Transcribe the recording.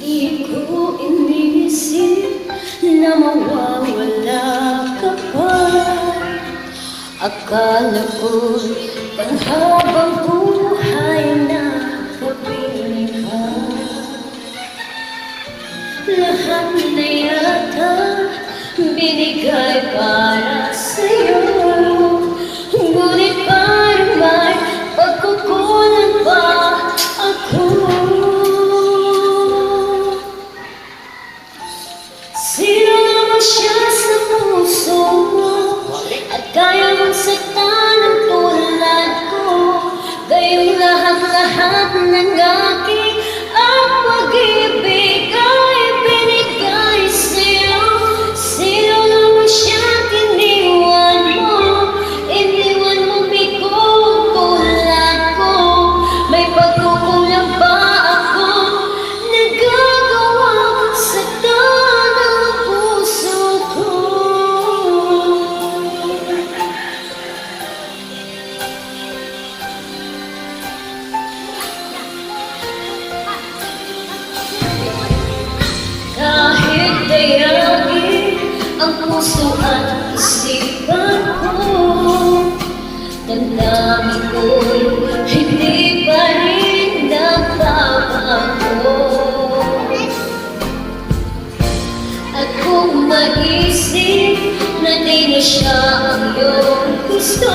Di ko inisip na mawawala ka pa. Akala ko'y panghabang buhay na kapiling ka. Lahat na yata binigay para sa'yo, ngunit parang may pagkukulang pa ako. Sino naman siya sa puso mo at kaya mong saktan ang tulad ko? Gayong lahat-lahat ng aking ang pag-ibig ay binigay sa'yo. Sino naman siya iniwan mo? Iniwan mo bigo tulad ko. May pagkukulang ba ako? Nagagawa saktan ang puso ko. Kahit dayagin ang puso at isipan ko, damdamin ko'y hindi pa rin nagbabago. At kung maisip na di na siya ang iyong gusto,